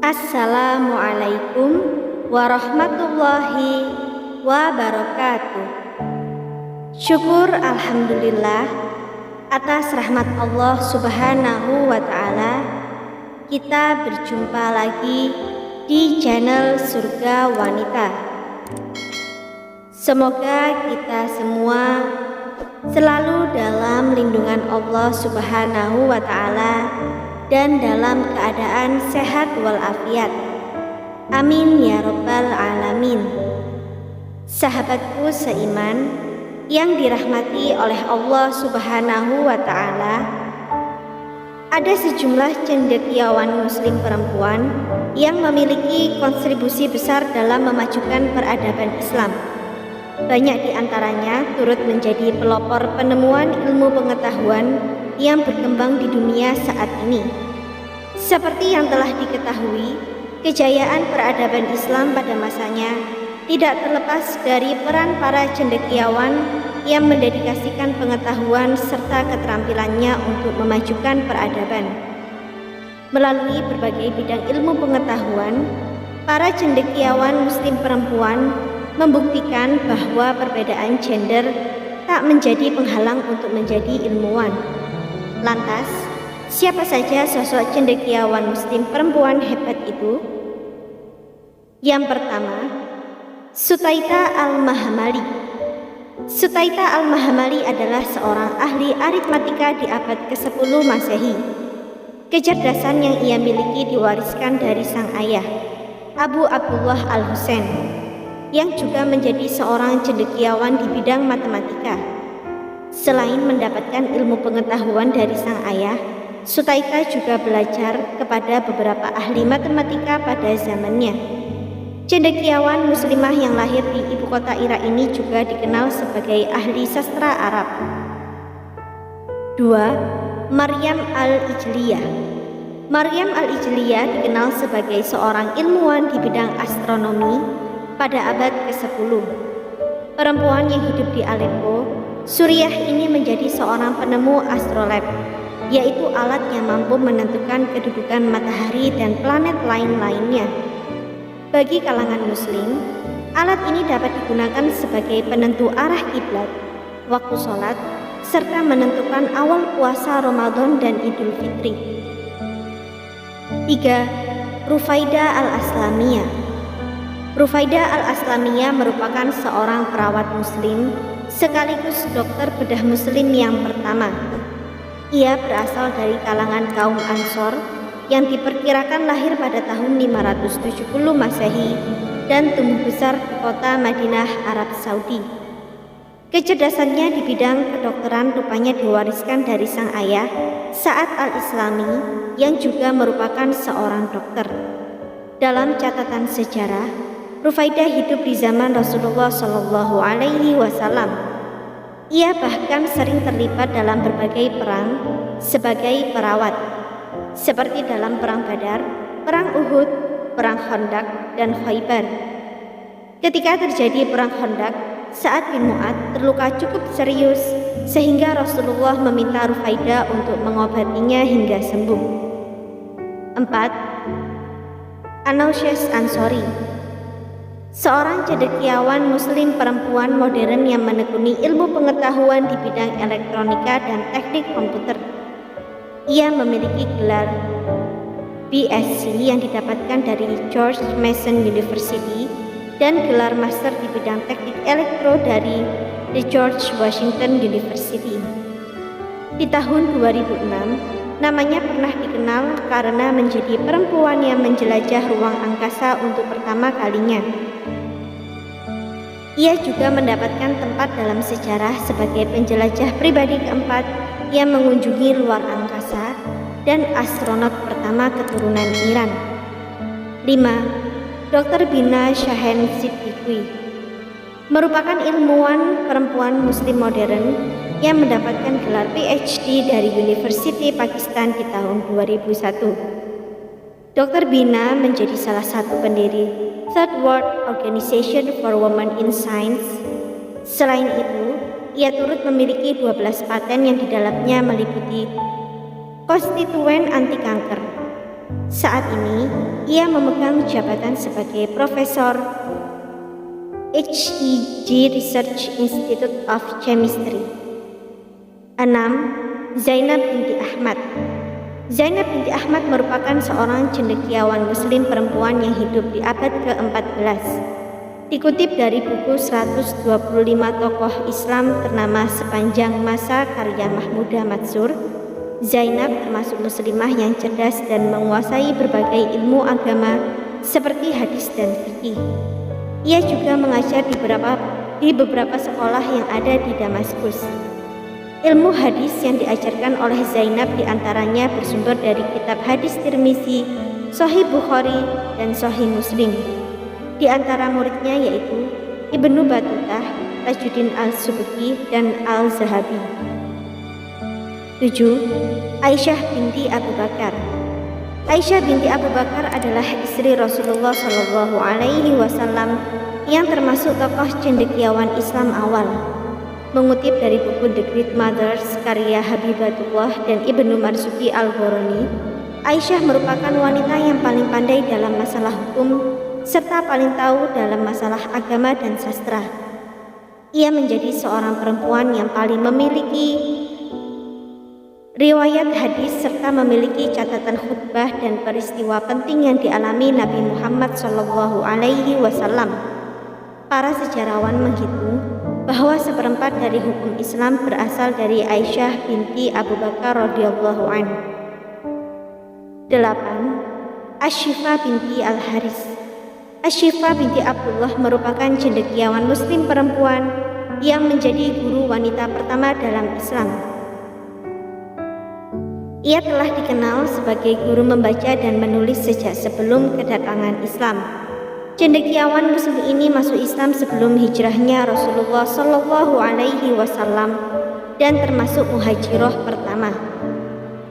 Assalamualaikum warahmatullahi wabarakatuh. Syukur alhamdulillah atas rahmat Allah Subhanahu wa ta'ala, kita berjumpa lagi di channel Surga Wanita. Semoga kita semua selalu dalam lindungan Allah Subhanahu wa ta'ala dan dalam keadaan sehat walafiat. Amin ya rabbal alamin. Sahabatku seiman yang dirahmati oleh Allah Subhanahu wa ta'ala, ada sejumlah cendekiawan muslim perempuan yang memiliki kontribusi besar dalam memajukan peradaban Islam. Banyak di antaranya turut menjadi pelopor penemuan ilmu pengetahuan yang berkembang di dunia saat ini. Seperti yang telah diketahui, kejayaan peradaban Islam pada masanya tidak terlepas dari peran para cendekiawan yang mendedikasikan pengetahuan serta keterampilannya untuk memajukan peradaban. Melalui berbagai bidang ilmu pengetahuan, para cendekiawan muslim perempuan membuktikan bahwa perbedaan gender tak menjadi penghalang untuk menjadi ilmuwan. Lantas, siapa saja sosok cendekiawan muslim perempuan hebat itu? Yang pertama, Sutaita al-Mahamali. Sutaita al-Mahamali adalah seorang ahli aritmatika di abad ke-10 Masehi. Kecerdasan yang ia miliki diwariskan dari sang ayah, Abu Abdullah al-Husain, yang juga menjadi seorang cendekiawan di bidang matematika. Selain mendapatkan ilmu pengetahuan dari sang ayah, Sutaita juga belajar kepada beberapa ahli matematika pada zamannya. Cendekiawan muslimah yang lahir di ibu kota Irak ini juga dikenal sebagai ahli sastra Arab. 2. Maryam al-Ijliyah. Maryam al-Ijliyah dikenal sebagai seorang ilmuwan di bidang astronomi pada abad ke-10. Perempuan yang hidup di Aleppo, Suriah ini menjadi seorang penemu astrolab, yaitu alat yang mampu menentukan kedudukan matahari dan planet lain-lainnya. Bagi kalangan muslim, alat ini dapat digunakan sebagai penentu arah kiblat, waktu sholat, serta menentukan awal puasa Ramadan dan Idul Fitri. 3. Rufaidah al-Aslamiyah. Rufaidah al-Aslamiyah merupakan seorang perawat muslim sekaligus dokter bedah muslim yang pertama. Ia berasal dari kalangan kaum Ansor yang diperkirakan lahir pada tahun 570 Masehi dan tumbuh besar di kota Madinah, Arab Saudi. Kecerdasannya di bidang kedokteran rupanya diwariskan dari sang ayah, Sa'ad al-Islami, yang juga merupakan seorang dokter. Dalam catatan sejarah, Rufaidah hidup di zaman Rasulullah Shallallahu Alaihi Wasallam. Ia bahkan sering terlibat dalam berbagai perang sebagai perawat, seperti dalam perang Badar, perang Uhud, perang Khandaq, dan Khaybar. Ketika terjadi perang Khandaq, Sa'ad bin Mu'adz terluka cukup serius sehingga Rasulullah meminta Rufaidah untuk mengobatinya hingga sembuh. 4. Anausyes Ansori. Seorang cendekiawan muslim perempuan modern yang menekuni ilmu pengetahuan di bidang elektronika dan teknik komputer. Ia memiliki gelar BSc yang didapatkan dari George Mason University dan gelar master di bidang teknik elektro dari The George Washington University. Di tahun 2006, namanya pernah dikenal karena menjadi perempuan yang menjelajah ruang angkasa untuk pertama kalinya. Ia juga mendapatkan tempat dalam sejarah sebagai penjelajah pribadi keempat yang mengunjungi luar angkasa dan astronot pertama keturunan Iran. 5. Dr. Bina Shahen Siddiqui merupakan ilmuwan perempuan muslim modern yang mendapatkan gelar PhD dari University Pakistan di tahun 2001. Dr. Bina menjadi salah satu pendiri Third World Organization for Women in Science. Selain itu, ia turut memiliki 12 paten yang di dalamnya meliputi konstituen anti kanker, Saat ini, ia memegang jabatan sebagai Profesor HEG Research Institute of Chemistry. 6. Zainab binti Ahmad. Zainab binti Ahmad merupakan seorang cendekiawan muslim perempuan yang hidup di abad ke-14. Dikutip dari buku 125 tokoh Islam ternama sepanjang masa karya Mahmudah Matsur, Zainab termasuk muslimah yang cerdas dan menguasai berbagai ilmu agama seperti hadis dan fikih. Ia juga mengajar di beberapa sekolah yang ada di Damaskus. Ilmu hadis yang diajarkan oleh Zainab diantaranya bersumber dari kitab hadis Tirmizi, Sahih Bukhari, dan Sahih Muslim. Di antara muridnya yaitu Ibnu Battutah, Tajuddin Al-Subki, dan Al-Zahabi. 7. Aisyah binti Abu Bakar. Aisyah binti Abu Bakar adalah istri Rasulullah SAW yang termasuk tokoh cendekiawan Islam awal. Mengutip dari buku The Great Mothers karya Habibatullah dan Ibnu Marzuki Al-Ghorani, Aisyah merupakan wanita yang paling pandai dalam masalah hukum serta paling tahu dalam masalah agama dan sastra. Ia menjadi seorang perempuan yang paling memiliki riwayat hadis serta memiliki catatan khutbah dan peristiwa penting yang dialami Nabi Muhammad SAW. Para sejarawan menghitung bahwa seperempat dari hukum Islam berasal dari Aisyah binti Abu Bakar radhiyallahu anhu. 8. Asy-Syifa binti Al-Haris. Asy-Syifa binti Abdullah merupakan cendekiawan muslim perempuan yang menjadi guru wanita pertama dalam Islam. Ia telah dikenal sebagai guru membaca dan menulis sejak sebelum kedatangan Islam. Cendekiawan muslim ini masuk Islam sebelum hijrahnya Rasulullah SAW dan termasuk muhajiroh pertama.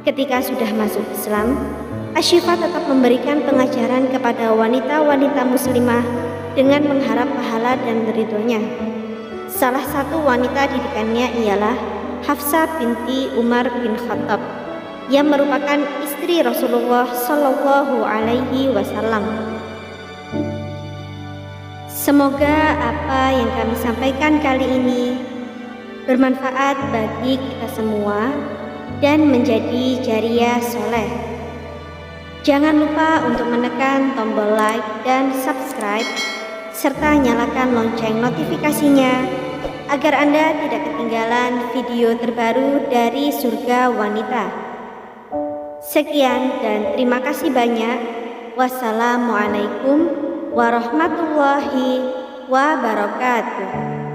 Ketika sudah masuk Islam, Asy-Syifa tetap memberikan pengajaran kepada wanita-wanita muslimah dengan mengharap pahala dan ridhonya. Salah satu wanita didikannya ialah Hafsah binti Umar bin Khattab yang merupakan istri Rasulullah SAW. Semoga apa yang kami sampaikan kali ini bermanfaat bagi kita semua dan menjadi jariah soleh. Jangan lupa untuk menekan tombol like dan subscribe serta nyalakan lonceng notifikasinya agar Anda tidak ketinggalan video terbaru dari Surga Wanita. Sekian dan terima kasih banyak. Wassalamualaikum warahmatullahi wabarakatuh.